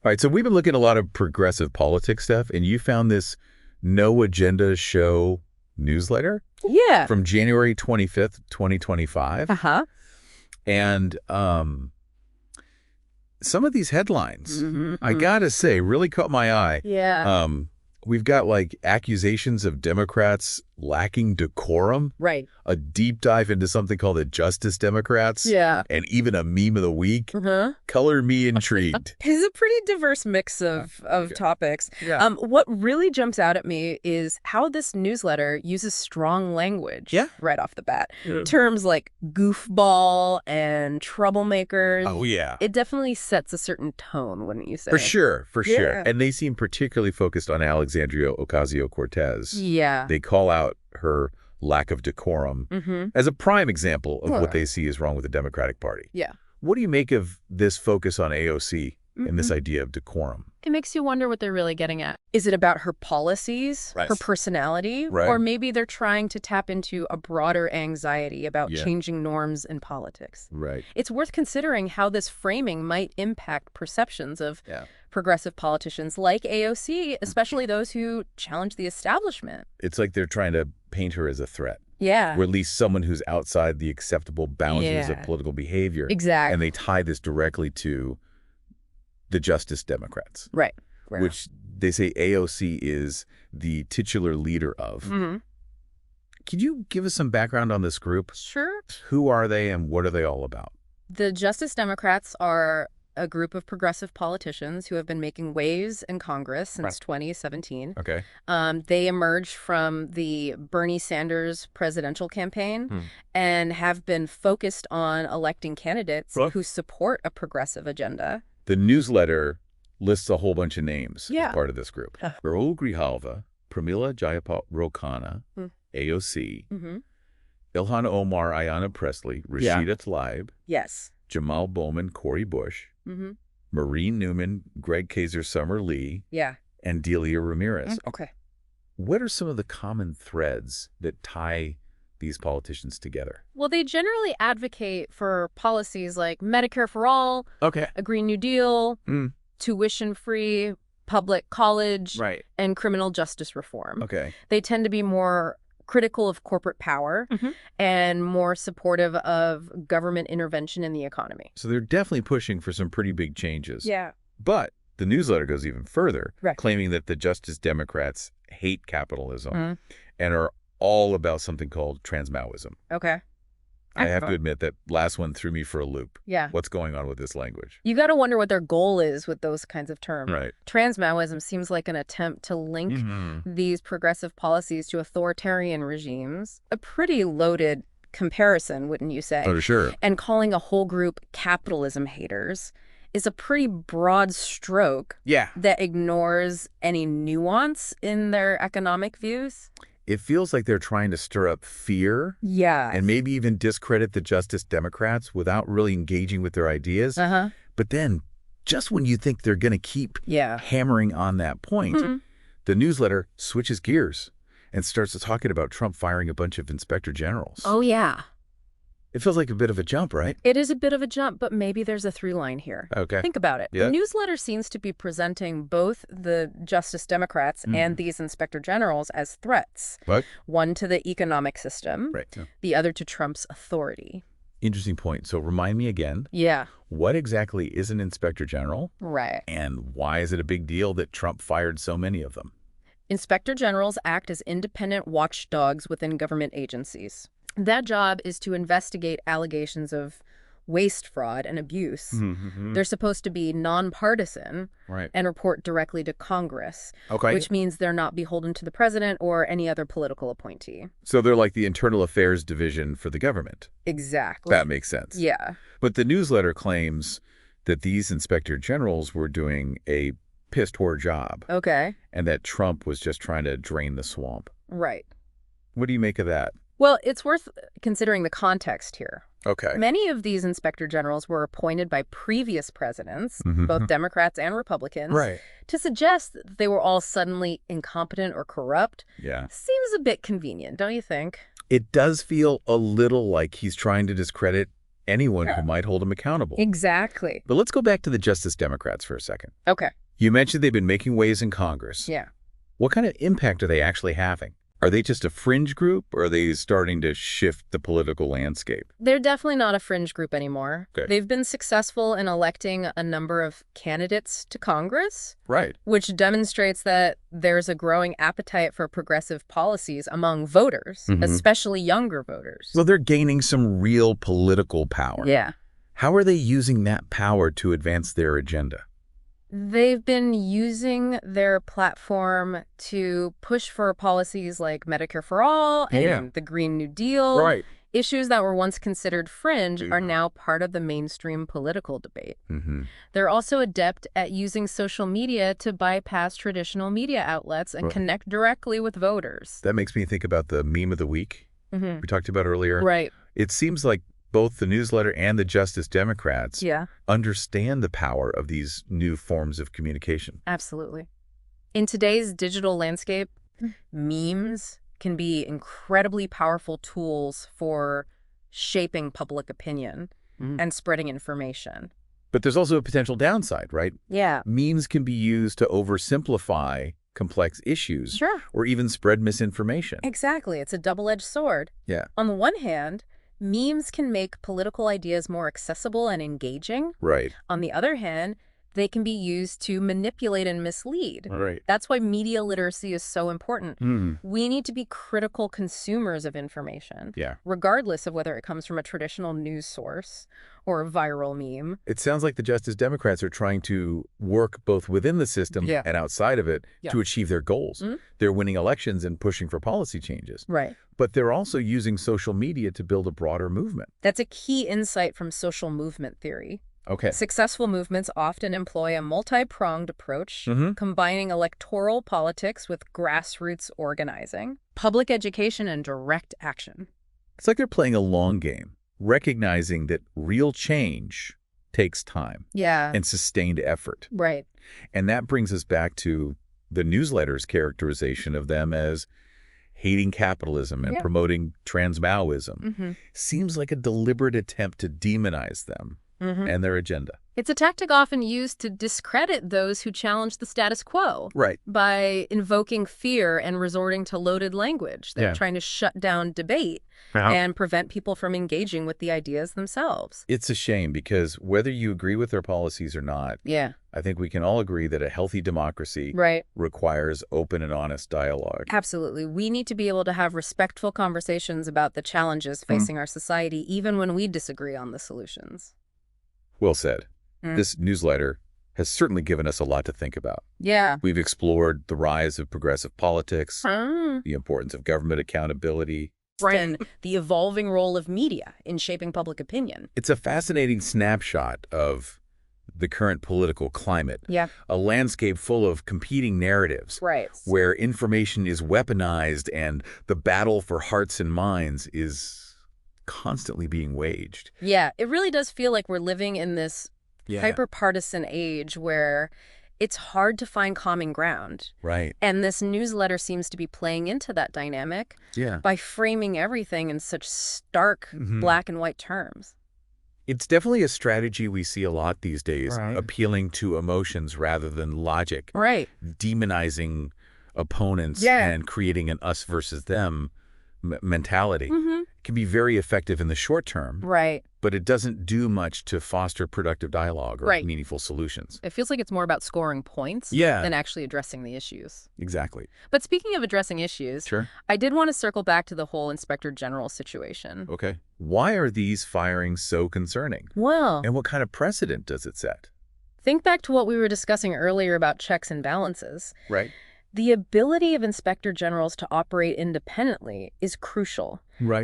All right, so we've been looking at a lot of progressive politics stuff, and you found this No Agenda Show newsletter Yeah. from January 25th, 2025. Uh-huh. And some of these headlines, Mm-hmm. I gotta say, really caught my eye. Yeah. We've got like accusations of Democrats lacking decorum, Right. a deep dive into something called the Justice Democrats, Yeah. and even a meme of the week. Uh-huh. Color me intrigued. It's a pretty diverse mix of topics. Yeah. What really jumps out at me is how this newsletter uses strong language right off the bat. Yeah. Terms like goofball and troublemakers. Oh, yeah. It definitely sets a certain tone, wouldn't you say? For sure, for sure. Yeah. And they seem particularly focused on Alexandria Ocasio-Cortez. Yeah. They call out her lack of decorum as a prime example of what they see is wrong with the Democratic Party. Yeah. What do you make of this focus on AOC and this idea of decorum? It makes you wonder what they're really getting at. Is it about her policies, her personality, or maybe they're trying to tap into a broader anxiety about changing norms in politics? Right. It's worth considering how this framing might impact perceptions of progressive politicians like AOC, especially those who challenge the establishment. It's like they're trying to paint her as a threat. Yeah. Or at least someone who's outside the acceptable boundaries of political behavior. Exactly. And they tie this directly to the Justice Democrats. Right. Which they say AOC is the titular leader of. Could you give us some background on this group? Sure. Who are they and what are they all about? The Justice Democrats are a group of progressive politicians who have been making waves in Congress since 2017. Okay. They emerged from the Bernie Sanders presidential campaign and have been focused on electing candidates who support a progressive agenda. The newsletter lists a whole bunch of names as part of this group. Rahul Grijalva, Pramila Jayapal-Ro-Khanna, AOC, Ilhan Omar, Ayanna Pressley, Rashida Tlaib, Jamal Bowman, Cori Bush, Maureen Newman, Greg Kaiser, Summer Lee, and Delia Ramirez. Okay. What are some of the common threads that tie these politicians together? Well, they generally advocate for policies like Medicare for all, a Green New Deal, tuition-free public college, and criminal justice reform. They tend to be more critical of corporate power and more supportive of government intervention in the economy. So they're definitely pushing for some pretty big changes. Yeah. But the newsletter goes even further, claiming that the Justice Democrats hate capitalism and are all about something called trans-Maoism. Okay. I have to admit that last one threw me for a loop. Yeah. What's going on with this language? You got to wonder what their goal is with those kinds of terms. Right. Trans-Maoism seems like an attempt to link these progressive policies to authoritarian regimes. A pretty loaded comparison, wouldn't you say? Oh, sure. And calling a whole group capitalism haters is a pretty broad stroke that ignores any nuance in their economic views. It feels like they're trying to stir up fear and maybe even discredit the Justice Democrats without really engaging with their ideas. But then just when you think they're going to keep hammering on that point, the newsletter switches gears and starts talking about Trump firing a bunch of inspector generals. Oh, yeah. It feels like a bit of a jump, right? It is a bit of a jump, but maybe there's a through line here. Okay. Think about it. The newsletter seems to be presenting both the Justice Democrats and these inspector generals as threats. One to the economic system, the other to Trump's authority. Interesting point. So remind me again. What exactly is an inspector general? Right. And why is it a big deal that Trump fired so many of them? Inspector generals act as independent watchdogs within government agencies. That job is to investigate allegations of waste, fraud, and abuse. They're supposed to be nonpartisan and report directly to Congress, which means they're not beholden to the president or any other political appointee. So they're like the internal affairs division for the government. Exactly. That makes sense. Yeah. But the newsletter claims that these inspector generals were doing a piss-poor job. And that Trump was just trying to drain the swamp. Right. What do you make of that? Well, it's worth considering the context here. Many of these inspector generals were appointed by previous presidents, both Democrats and Republicans. To suggest that they were all suddenly incompetent or corrupt seems a bit convenient, don't you think? It does feel a little like he's trying to discredit anyone who might hold them accountable. Exactly. But let's go back to the Justice Democrats for a second. Okay. You mentioned they've been making waves in Congress. Yeah. What kind of impact are they actually having? Are they just a fringe group, or are they starting to shift the political landscape? They're definitely not a fringe group anymore. Okay. They've been successful in electing a number of candidates to Congress. Right. Which demonstrates that there's a growing appetite for progressive policies among voters, especially younger voters. Well, they're gaining some real political power. Yeah. How are they using that power to advance their agenda? They've been using their platform to push for policies like Medicare for All and the Green New Deal. Right. Issues that were once considered fringe are now part of the mainstream political debate. They're also adept at using social media to bypass traditional media outlets and connect directly with voters. That makes me think about the meme of the week we talked about earlier. Right. It seems like both the newsletter and the Justice Democrats understand the power of these new forms of communication. Absolutely. In today's digital landscape, memes can be incredibly powerful tools for shaping public opinion and spreading information. But there's also a potential downside, right? Yeah. Memes can be used to oversimplify complex issues or even spread misinformation. Exactly. It's a double-edged sword. Yeah. On the one hand, memes can make political ideas more accessible and engaging. Right. On the other hand, they can be used to manipulate and mislead. Right. That's why media literacy is so important. We need to be critical consumers of information, regardless of whether it comes from a traditional news source or a viral meme. It sounds like the Justice Democrats are trying to work both within the system and outside of it to achieve their goals. They're winning elections and pushing for policy changes. Right. But they're also using social media to build a broader movement. That's a key insight from social movement theory. Okay. Successful movements often employ a multi-pronged approach, combining electoral politics with grassroots organizing, public education, and direct action. It's like they're playing a long game, recognizing that real change takes time and sustained effort. Right. And that brings us back to the newsletter's characterization of them as hating capitalism and promoting trans-Maoism. Seems like a deliberate attempt to demonize them and their agenda. It's a tactic often used to discredit those who challenge the status quo. Right. By invoking fear and resorting to loaded language. They're trying to shut down debate and prevent people from engaging with the ideas themselves. It's a shame because whether you agree with their policies or not, I think we can all agree that a healthy democracy requires open and honest dialogue. Absolutely. We need to be able to have respectful conversations about the challenges facing our society, even when we disagree on the solutions. Well said. This newsletter has certainly given us a lot to think about. Yeah. We've explored the rise of progressive politics, the importance of government accountability, and the evolving role of media in shaping public opinion. It's a fascinating snapshot of the current political climate. Yeah. A landscape full of competing narratives. Right. Where information is weaponized and the battle for hearts and minds is constantly being waged. Yeah, it really does feel like we're living in this hyper-partisan age where it's hard to find common ground. Right. And this newsletter seems to be playing into that dynamic by framing everything in such stark black and white terms. It's definitely a strategy we see a lot these days, appealing to emotions rather than logic. Right. Demonizing opponents and creating an us versus them mentality. Can be very effective in the short term. Right. But it doesn't do much to foster productive dialogue or meaningful solutions. It feels like it's more about scoring points than actually addressing the issues. Exactly. But speaking of addressing issues, I did want to circle back to the whole Inspector General situation. Okay. Why are these firings so concerning? Well, and what kind of precedent does it set? Think back to what we were discussing earlier about checks and balances. Right. The ability of inspector generals to operate independently is crucial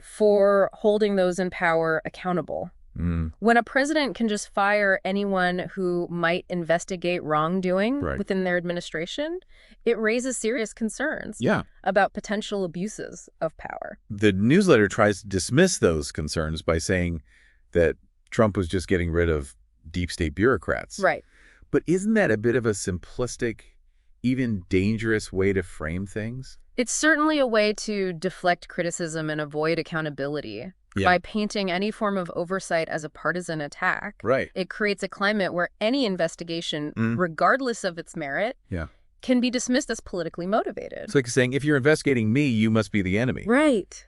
for holding those in power accountable. When a president can just fire anyone who might investigate wrongdoing within their administration, it raises serious concerns about potential abuses of power. The newsletter tries to dismiss those concerns by saying that Trump was just getting rid of deep state bureaucrats. Right. But isn't that a bit of a simplistic, even dangerous way to frame things? It's certainly a way to deflect criticism and avoid accountability. by painting any form of oversight as a partisan attack. Right. It creates a climate where any investigation, regardless of its merit, can be dismissed as politically motivated. It's like saying, if you're investigating me, you must be the enemy. Right.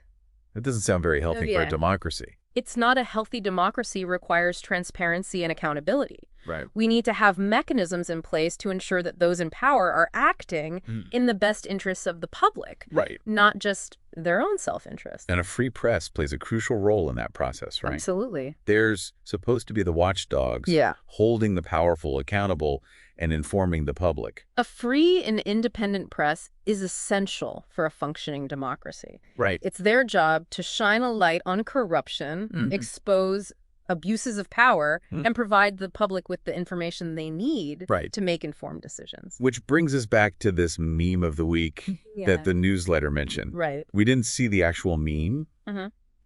That doesn't sound very healthy for a democracy. It's not a healthy democracy requires transparency and accountability. Right. We need to have mechanisms in place to ensure that those in power are acting in the best interests of the public. Right. Not just their own self-interest. And a free press plays a crucial role in that process, right? Absolutely. There's supposed to be the watchdogs holding the powerful accountable and informing the public. A free and independent press is essential for a functioning democracy. Right. It's their job to shine a light on corruption, expose abuses of power, and provide the public with the information they need to make informed decisions. Which brings us back to this meme of the week that the newsletter mentioned. Right. We didn't see the actual meme,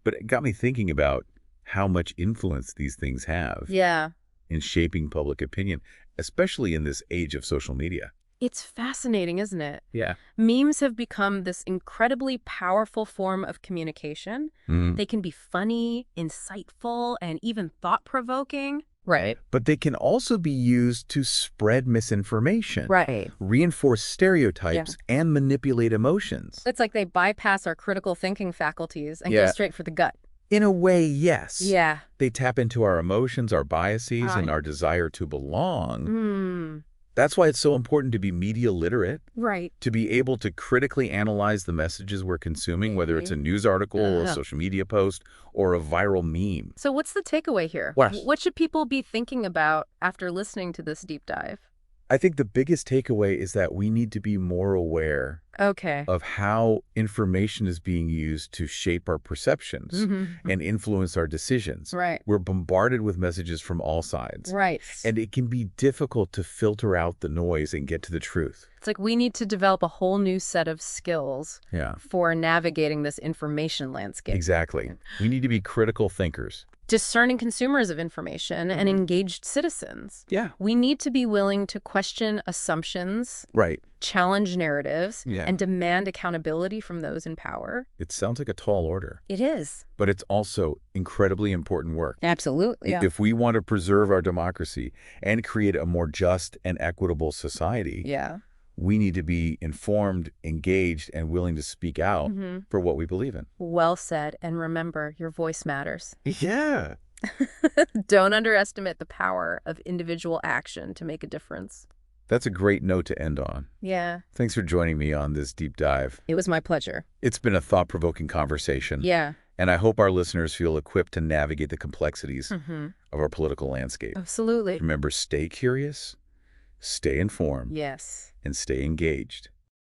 but it got me thinking about how much influence these things have in shaping public opinion, especially in this age of social media. It's fascinating, isn't it? Yeah. Memes have become this incredibly powerful form of communication. They can be funny, insightful, and even thought-provoking. Right. But they can also be used to spread misinformation. Right. Reinforce stereotypes and manipulate emotions. It's like they bypass our critical thinking faculties and go straight for the gut. In a way, yes. Yeah. They tap into our emotions, our biases, and our desire to belong. That's why it's so important to be media literate. Right. To be able to critically analyze the messages we're consuming, whether it's a news article, a social media post, or a viral meme. So what's the takeaway here? What should people be thinking about after listening to this deep dive? I think the biggest takeaway is that we need to be more aware of how information is being used to shape our perceptions and influence our decisions. Right. We're bombarded with messages from all sides. Right. And it can be difficult to filter out the noise and get to the truth. It's like we need to develop a whole new set of skills for navigating this information landscape. Exactly. We need to be critical thinkers. Discerning consumers of information and engaged citizens. Yeah. We need to be willing to question assumptions, challenge narratives, and demand accountability from those in power. It sounds like a tall order. It is. But it's also incredibly important work. Absolutely. If we want to preserve our democracy and create a more just and equitable society, we need to be informed, engaged, and willing to speak out for what we believe in. Well said. And remember, your voice matters. Yeah. Don't underestimate the power of individual action to make a difference. That's a great note to end on. Yeah. Thanks for joining me on this deep dive. It was my pleasure. It's been a thought-provoking conversation. Yeah. And I hope our listeners feel equipped to navigate the complexities of our political landscape. Absolutely. Remember, stay curious, stay informed, yes, and stay engaged.